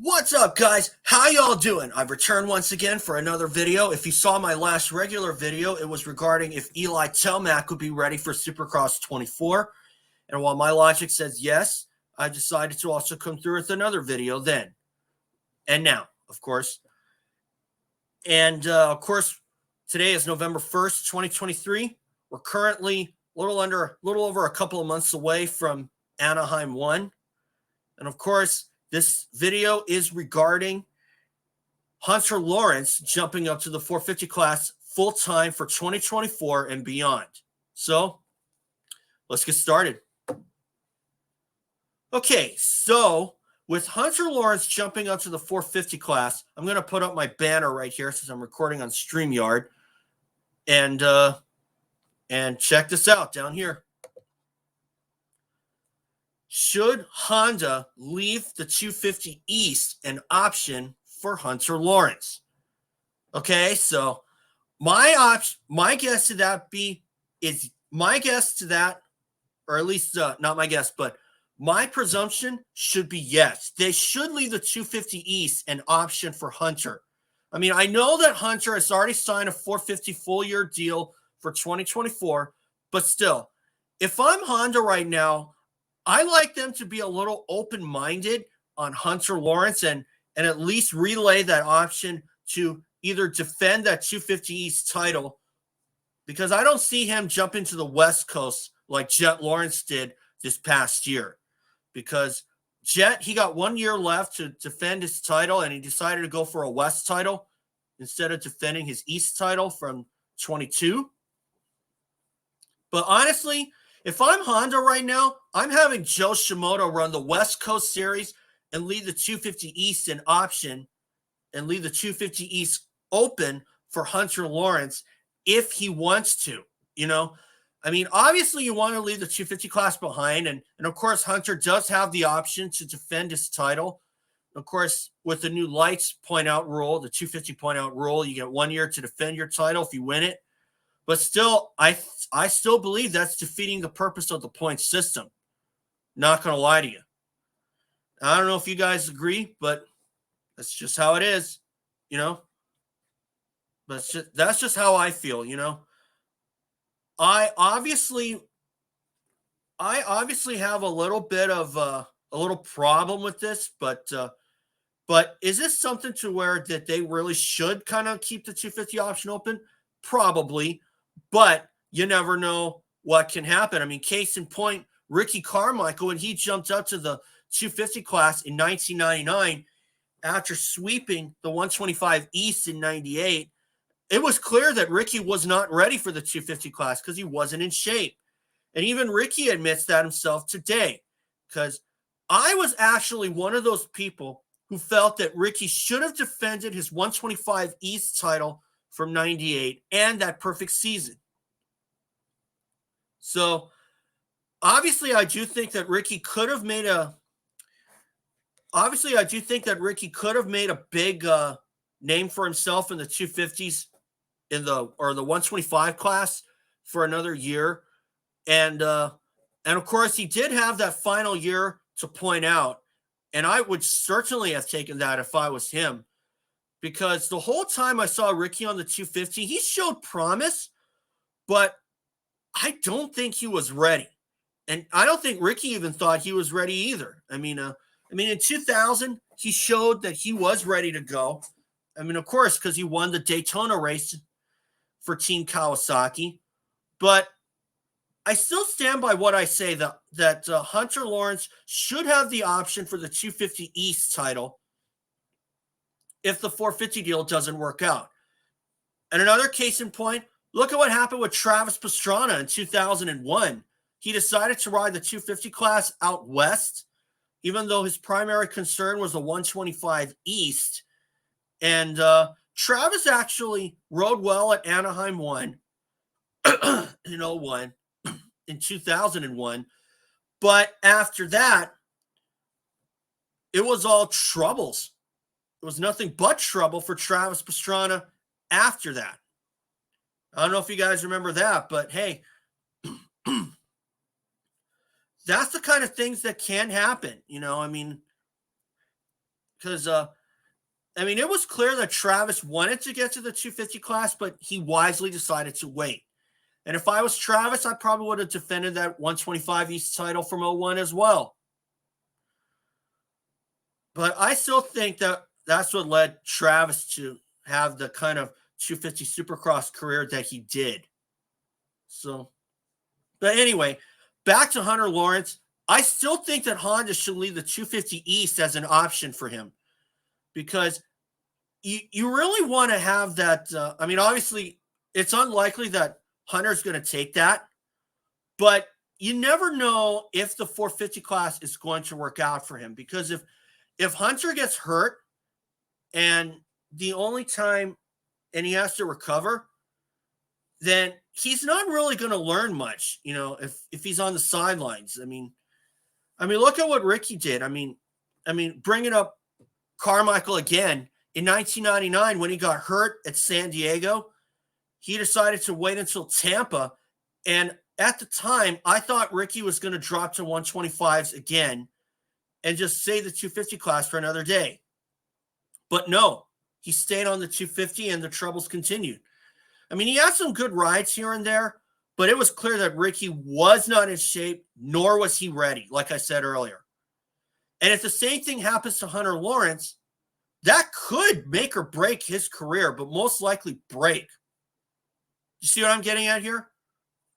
What's up, guys? How y'all doing? I've returned once again for another video. If you saw my last regular video, it was regarding if Eli Tomac would be ready for Supercross 24. And while my logic says yes, I decided to also come through with another video then. And now, of course. And, of course, today is November 1st, 2023. We're currently a little over a couple of months away from Anaheim 1. And, of course, this video is regarding Hunter Lawrence jumping up to the 450 class full-time for 2024 and beyond. So, let's get started. Okay, so with Hunter Lawrence jumping up to the 450 class, I'm going to put up my banner right here since I'm recording on StreamYard. And check this out down here. Should Honda leave the 250 East an option for Hunter Lawrence? Okay, so my guess to that, or at least not my guess, but my presumption should be yes. They should leave the 250 East an option for Hunter. I mean, I know that Hunter has already signed a 450 full-year deal for 2024, but still, if I'm Honda right now, I like them to be a little open-minded on Hunter Lawrence and at least relay that option to either defend that 250 East title, because I don't see him jumping to the West Coast like Jet Lawrence did this past year. Because Jet, he got 1 year left to defend his title, and he decided to go for a West title instead of defending his East title from 22. But honestly, if I'm Honda right now, I'm having Jo Shimoda run the West Coast Series and leave the 250 East an option and leave the 250 East open for Hunter Lawrence if he wants to, you know. I mean, obviously you want to leave the 250 class behind, and of course Hunter does have the option to defend his title. Of course, with the new lights point-out rule, the 250 point-out rule, you get 1 year to defend your title if you win it. But still, I still believe that's defeating the purpose of the point system. Not going to lie to you. I don't know if you guys agree, but that's just how it is, you know. But that's just how I feel, you know. I obviously have a little bit of a little problem with this, but is this something to where that they really should kind of keep the 250 option open? Probably. But you never know what can happen. I mean, case in point, Ricky Carmichael, when he jumped up to the 250 class in 1999, after sweeping the 125 East in 98, it was clear that Ricky was not ready for the 250 class because he wasn't in shape. And even Ricky admits that himself today, because I was actually one of those people who felt that Ricky should have defended his 125 East title from 98 and that perfect season. So obviously I do think that Ricky could have made a big name for himself in the 250s or the 125 class for another year. And of course he did have that final year to point out, and I would certainly have taken that if I was him. Because the whole time I saw Ricky on the 250, he showed promise, but I don't think he was ready. And I don't think Ricky even thought he was ready either. I mean, in 2000, he showed that he was ready to go. I mean, of course, because he won the Daytona race for Team Kawasaki. But I still stand by what I say, that Hunter Lawrence should have the option for the 250 East title if the 450 deal doesn't work out. And another case in point, look at what happened with Travis Pastrana in 2001. He decided to ride the 250 class out west, even though his primary concern was the 125 East. And Travis actually rode well at Anaheim 1 in 01, in 2001. But after that, it was all troubles. It was nothing but trouble for Travis Pastrana after that. I don't know if you guys remember that, but hey, that's the kind of things that can happen. You know, I mean, because I mean, it was clear that Travis wanted to get to the 250 class, but he wisely decided to wait. And if I was Travis, I probably would have defended that 125 East title from 01 as well. But I still think that that's what led Travis to have the kind of 250 Supercross career that he did. So, but anyway, back to Hunter Lawrence. I still think that Honda should leave the 250 East as an option for him, because you really want to have that. I mean, obviously, it's unlikely that Hunter's going to take that, but you never know if the 450 class is going to work out for him, because if Hunter gets hurt and the only time and he has to recover, then he's not really going to learn much, you know, if he's on the sidelines. I mean, look at what Ricky did. I mean, bringing up Carmichael again in 1999 when he got hurt at San Diego, he decided to wait until Tampa. And at the time, I thought Ricky was going to drop to 125s again and just save the 250 class for another day. But no, he stayed on the 250 and the troubles continued. I mean, he had some good rides here and there, but it was clear that Ricky was not in shape, nor was he ready, like I said earlier. And if the same thing happens to Hunter Lawrence, that could make or break his career, but most likely break. You see what I'm getting at here?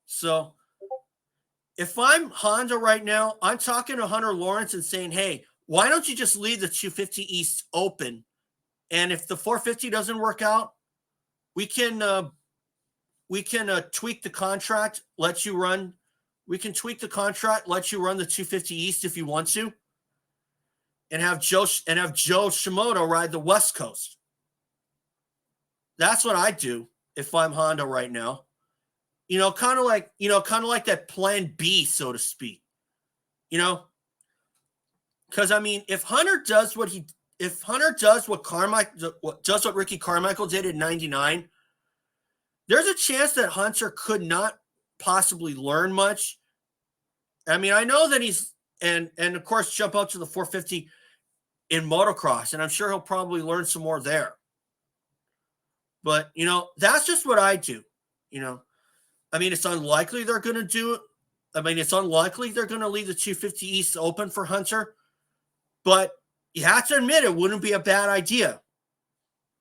So if I'm Honda right now, I'm talking to Hunter Lawrence and saying, hey, why don't you just leave the 250 East open? And if the 450 doesn't work out, we can tweak the contract, let you run. We can tweak the contract, let you run the 250 East if you want to, and have Jo Shimoda ride the West Coast. That's what I do if I'm Honda right now. You know, kind of like that plan B, so to speak. You know, because I mean, if Hunter does what Ricky Carmichael did in '99, there's a chance that Hunter could not possibly learn much. I mean, I know that he's and of course jump up to the 450 in motocross, and I'm sure he'll probably learn some more there. But you know, that's just what I do. You know, I mean, it's unlikely they're going to do it. I mean, it's unlikely they're going to leave the 250 East open for Hunter, but you have to admit it wouldn't be a bad idea.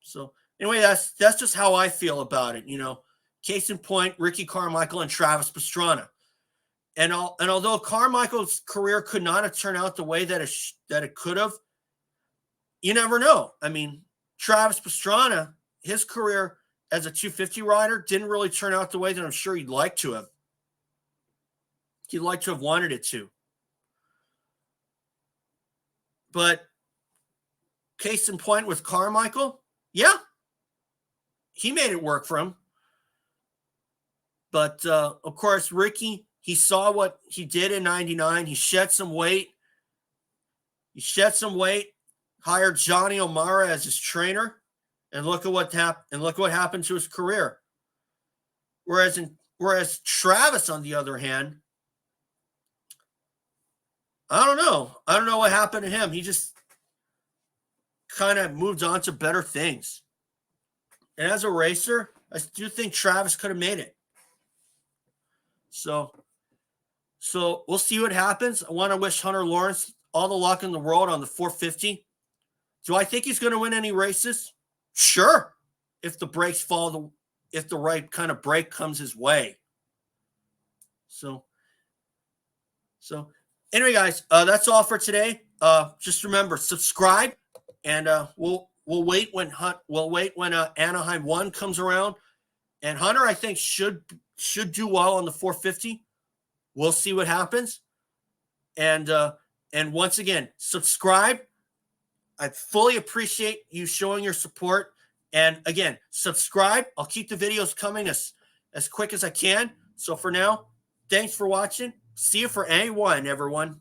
So anyway, that's just how I feel about it. You know, case in point, Ricky Carmichael and Travis Pastrana. And although Carmichael's career could not have turned out the way that it could have, you never know. I mean, Travis Pastrana, his career as a 250 rider didn't really turn out the way that I'm sure he'd like to have. He'd like to have wanted it to. But case in point with Carmichael, yeah, he made it work for him. But, of course, Ricky, he saw what he did in 99. He shed some weight. Hired Johnny O'Mara as his trainer. And look at what happened. And look what happened to his career. Whereas Travis, on the other hand, I don't know. I don't know what happened to him. He just kind of moved on to better things. And as a racer, I do think Travis could have made it. So we'll see what happens. I want to wish Hunter Lawrence all the luck in the world on the 450. Do I think he's going to win any races? Sure. If the brakes fall, if the right kind of brake comes his way. So anyway, guys, that's all for today. Just remember, subscribe, and we'll wait when Anaheim 1 comes around. And Hunter, I think, should do well on the 450. We'll see what happens. And once again, subscribe. I fully appreciate you showing your support. And again, subscribe. I'll keep the videos coming as quick as I can. So for now, thanks for watching. See you for A1, everyone.